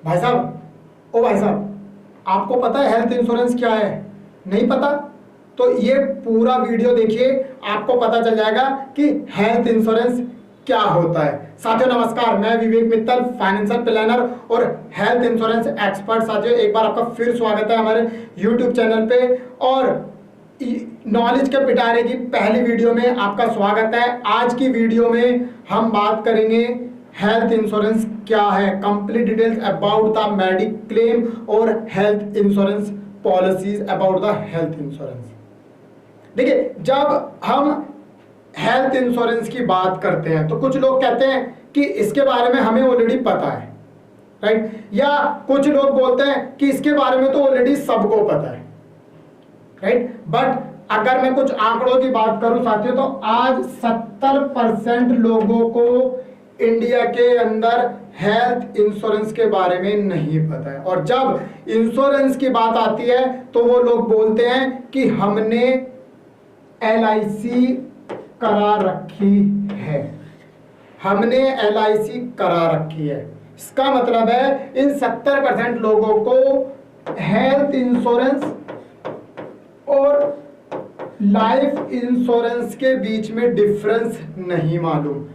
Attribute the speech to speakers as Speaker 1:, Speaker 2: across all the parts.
Speaker 1: भाई साहब, ओ भाई साहब, आपको पता है हेल्थ इंश्योरेंस क्या है? नहीं पता? तो ये पूरा वीडियो देखिए, आपको पता चल जाएगा कि हेल्थ इंश्योरेंस क्या होता है। साथियों नमस्कार, मैं विवेक मित्तल, फाइनेंशियल प्लानर और हेल्थ इंश्योरेंस एक्सपर्ट। साथियों एक बार आपका फिर स्वागत है हमारे यूट्यूब चैनल पे, और नॉलेज के पिटारे की पहली वीडियो में आपका स्वागत है। आज की वीडियो में हम बात करेंगे हेल्थ इंश्योरेंस क्या है, complete details about the mediclaim और health insurance policies about the health insurance. देखिए, जब हम हेल्थ इंश्योरेंस की बात करते हैं तो कुछ लोग कहते हैं कि इसके बारे में हमें ऑलरेडी पता है, राइट? या कुछ लोग बोलते हैं कि इसके बारे में तो ऑलरेडी सबको पता है, राइट? बट अगर मैं कुछ आंकड़ों की बात करूं साथियों, तो आज 70% लोगों को इंडिया के अंदर हेल्थ इंश्योरेंस के बारे में नहीं पता है। और जब इंश्योरेंस की बात आती है तो वो लोग बोलते हैं कि हमने LIC करा रखी है, हमने LIC करा रखी है। इसका मतलब है इन 70% लोगों को हेल्थ इंश्योरेंस और लाइफ इंश्योरेंस के बीच में डिफरेंस नहीं मालूम।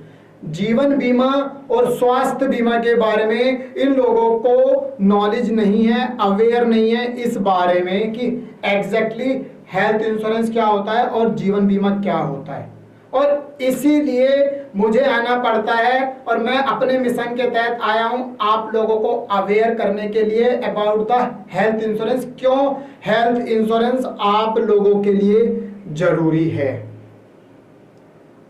Speaker 1: जीवन बीमा और स्वास्थ्य बीमा के बारे में इन लोगों को नॉलेज नहीं है, अवेयर नहीं है इस बारे में कि एग्जैक्टली हेल्थ इंश्योरेंस क्या होता है और जीवन बीमा क्या होता है। और इसीलिए मुझे आना पड़ता है और मैं अपने मिशन के तहत आया हूं आप लोगों को अवेयर करने के लिए अबाउट द हेल्थ इंश्योरेंस। क्यों हेल्थ इंश्योरेंस आप लोगों के लिए जरूरी है।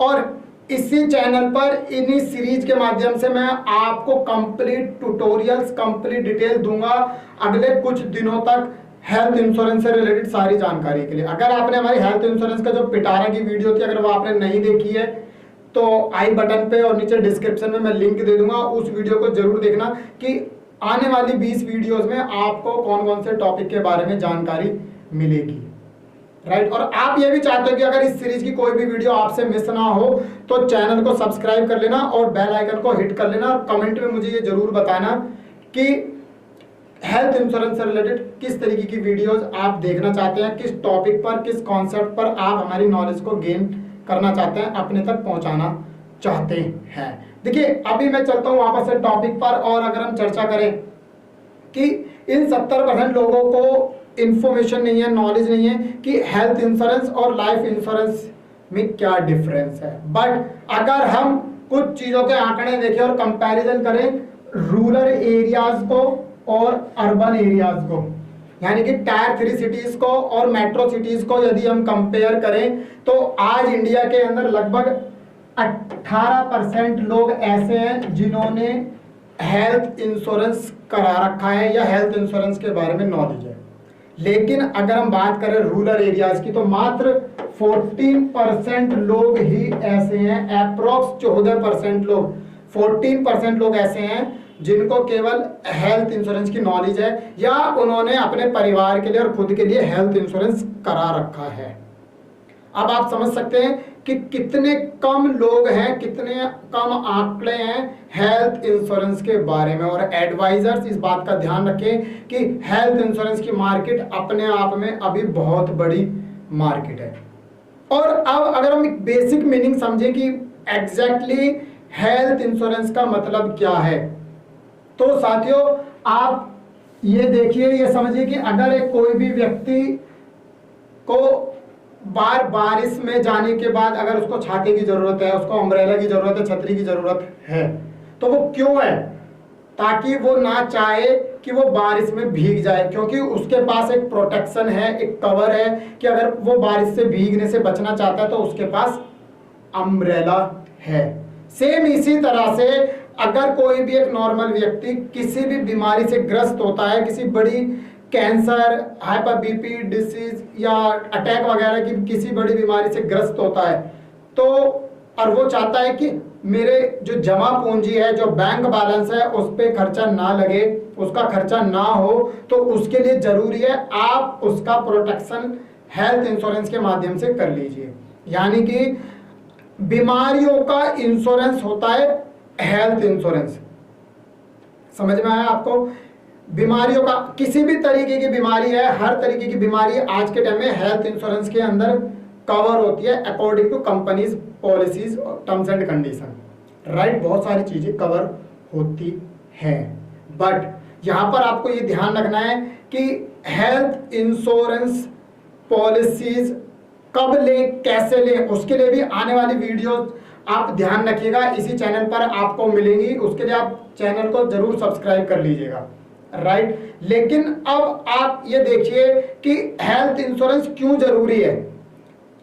Speaker 1: और इसी चैनल पर इन्हीं सीरीज के माध्यम से मैं आपको कंप्लीट ट्यूटोरियल्स, कंप्लीट डिटेल दूंगा अगले कुछ दिनों तक हेल्थ इंश्योरेंस से रिलेटेड सारी जानकारी के लिए। अगर आपने हमारी हेल्थ इंश्योरेंस का जो पिटारा की वीडियो थी, अगर वो आपने नहीं देखी है तो आई बटन पे और नीचे डिस्क्रिप्शन में मैं लिंक दे दूंगा, उस वीडियो को जरूर देखना कि आने वाली 20 वीडियोस में आपको कौन कौन से टॉपिक के बारे में जानकारी मिलेगी, राइट? और आप ये भी चाहते हो कि अगर इस सीरीज की कोई भी वीडियो आपसे मिस ना हो तो चैनल को सब्सक्राइब कर लेना और बेल आइकन को हिट कर लेना, और कमेंट में मुझे ये जरूर बताना कि हेल्थ इंश्योरेंस से रिलेटेड किस तरीके की वीडियोस आप देखना चाहते हैं, किस टॉपिक पर, किस कॉन्सेप्ट पर आप हमारी नॉलेज को गेन करना चाहते हैं, अपने तक पहुंचाना चाहते हैं। देखिए, अभी मैं चलता हूं वापस से टॉपिक पर, और अगर हम चर्चा करें कि इन 70% लोगों को इंफॉर्मेशन नहीं है, नॉलेज नहीं है कि हेल्थ इंश्योरेंस और लाइफ इंश्योरेंस में क्या डिफरेंस है। बट अगर हम कुछ चीजों के आंकड़े देखें और कंपैरिजन करें रूरल एरियाज को और अर्बन एरियाज को, यानी कि टायर 3 सिटीज को और मेट्रो सिटीज को यदि हम कंपेयर करें, तो आज इंडिया के अंदर लगभग 18% लोग ऐसे हैं जिन्होंने हेल्थ इंश्योरेंस करा रखा है या हेल्थ इंश्योरेंस के बारे में नॉलेज है। लेकिन अगर हम बात करें रूरल एरियाज की, तो मात्र 14% लोग ही ऐसे हैं, अप्रोक्स 14% लोग, 14% लोग ऐसे हैं जिनको केवल हेल्थ इंश्योरेंस की नॉलेज है या उन्होंने अपने परिवार के लिए और खुद के लिए हेल्थ इंश्योरेंस करा रखा है। अब आप समझ सकते हैं कि कितने कम लोग हैं, कितने कम आंकड़े हैं हेल्थ इंश्योरेंस के बारे में। और एडवाइजर्स इस बात का ध्यान रखें कि हेल्थ इंश्योरेंस की मार्केट अपने आप में अभी बहुत बड़ी मार्केट है। और अब अगर हम एक बेसिक मीनिंग समझें कि एग्जैक्टली हेल्थ इंश्योरेंस का मतलब क्या है, तो साथियों आप ये देखिए, ये समझिए कि अगर एक कोई भी व्यक्ति को बारिश में जाने के बाद अगर उसको छाते की जरूरत है, उसको अम्ब्रेला की जरूरत है, छतरी की जरूरत है, तो वो क्यों है? ताकि वो ना चाहे कि वो बारिश में भीग जाए, क्योंकि उसके पास एक प्रोटेक्शन है, एक कवर है कि अगर वो बारिश से भीगने से बचना चाहता है तो उसके पास अम्ब्रेला है। सेम इसी तरह से अगर कोई भी एक नॉर्मल व्यक्ति किसी भी बीमारी से ग्रस्त होता है, किसी बड़ी कैंसर, हाइपर बीपी डिसीज या अटैक वगैरह की किसी बड़ी बीमारी से ग्रस्त होता है, तो और वो चाहता है कि मेरे जो जमा पूंजी है, जो बैंक बैलेंस है, उस पर खर्चा ना लगे, उसका खर्चा ना हो, तो उसके लिए जरूरी है आप उसका प्रोटेक्शन हेल्थ इंश्योरेंस के माध्यम से कर लीजिए। यानी कि बीमारियों का इंश्योरेंस होता है हेल्थ इंश्योरेंस। समझ में आया आपको? बीमारियों का, किसी भी तरीके की बीमारी है, हर तरीके की बीमारी आज के टाइम में हेल्थ इंश्योरेंस के अंदर कवर होती है according to companies policies terms and condition, right. बहुत सारी चीजें कवर होती हैं, बट यहां पर आपको ये ध्यान रखना है कि हेल्थ इंश्योरेंस पॉलिसीज कब लें, कैसे लें, उसके लिए भी आने वाली वीडियोस आप ध्यान रखिएगा, इसी चैनल पर आपको मिलेंगी। उसके लिए आप चैनल को जरूर सब्सक्राइब कर लीजिएगा, राइट। लेकिन अब आप ये देखिए कि हेल्थ इंश्योरेंस क्यों जरूरी है,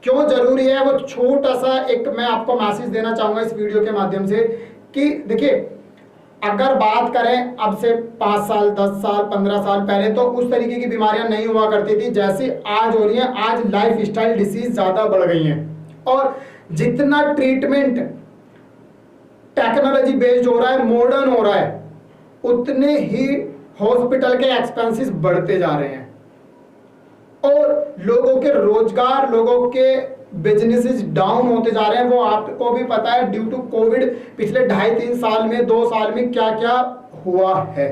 Speaker 1: क्यों जरूरी है, वो छोटा सा एक मैं आपको मैसेज देना चाहूंगा इस वीडियो के माध्यम से कि देखिए, अगर बात करें अब से 5 साल 10 साल 15 साल पहले, तो उस तरीके की बीमारियां नहीं हुआ करती थी जैसी आज हो रही हैं। आज लाइफ स्टाइल डिसीज ज्यादा बढ़ गई हैं और जितना ट्रीटमेंट टेक्नोलॉजी बेस्ड हो रहा है, मॉडर्न हो रहा है, उतने ही हॉस्पिटल के एक्सपेंसेस बढ़ते जा रहे हैं और लोगों के रोजगार, लोगों के बिजनेसेस डाउन होते जा रहे हैं। वो आपको भी पता है ड्यू टू कोविड पिछले 2.5-3 साल में, 2 साल में क्या क्या हुआ है,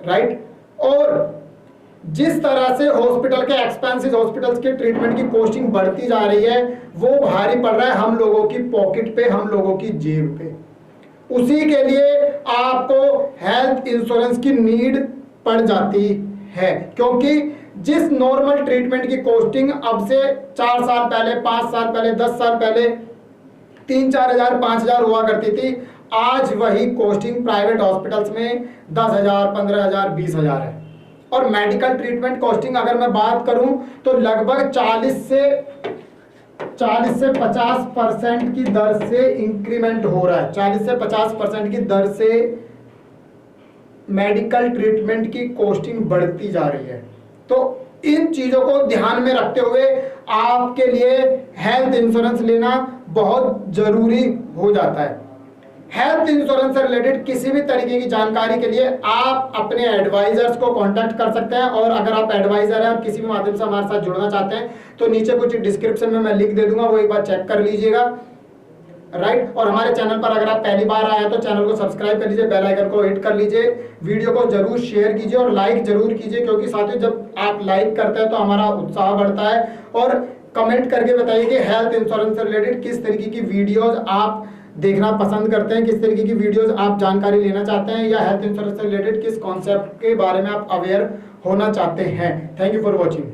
Speaker 1: राइट। और जिस तरह से हॉस्पिटल के एक्सपेंसेस, हॉस्पिटल्स के ट्रीटमेंट की कॉस्टिंग बढ़ती जा रही है, वो भारी पड़ रहा है हम लोगों की पॉकेट पे, हम लोगों की जेब पे। उसी के लिए आपको हेल्थ इंश्योरेंस की नीड पड़ जाती है, क्योंकि जिस नॉर्मल ट्रीटमेंट की कॉस्टिंग अब से 4 साल पहले, 5 साल पहले, 10 साल पहले 3-4 हजार 5 हजार हुआ करती थी, आज वही कॉस्टिंग प्राइवेट हॉस्पिटल्स में 10,000 15,000 20,000 है। और मेडिकल ट्रीटमेंट कॉस्टिंग अगर मैं बात करूं तो लगभग 40 से 50% की दर से इंक्रीमेंट हो रहा है। 40 से 50% की दर से मेडिकल ट्रीटमेंट की कॉस्टिंग बढ़ती जा रही है। तो इन चीजों को ध्यान में रखते हुए आपके लिए हेल्थ इंश्योरेंस लेना बहुत जरूरी हो जाता है। हेल्थ इंश्योरेंस से रिलेटेड किसी भी तरीके की जानकारी के लिए आप अपने एडवाइजर्स को कांटेक्ट कर सकते हैं, और अगर आप एडवाइजर हैं और किसी भी माध्यम से हमारे साथ जुड़ना चाहते हैं तो नीचे कुछ डिस्क्रिप्शन में मैं लिंक दे दूंगा, वो एक बार चेक कर लीजिएगा, राइट। और हमारे चैनल पर अगर आप पहली बार आए हैं तो चैनल को सब्सक्राइब कर लीजिए, बेल आइकन को हिट कर लीजिए, वीडियो को जरूर शेयर कीजिए और लाइक जरूर कीजिए, क्योंकि साथियों जब आप लाइक करते हैं तो हमारा उत्साह बढ़ता है। और कमेंट करके बताइए कि हेल्थ इंश्योरेंस से रिलेटेड किस तरीके की वीडियोज आप देखना पसंद करते हैं, किस तरीके की वीडियोज आप जानकारी लेना चाहते हैं, या हेल्थ इंश्योरेंस से रिलेटेड किस कॉन्सेप्ट के बारे में आप अवेयर होना चाहते हैं। Thank you for watching.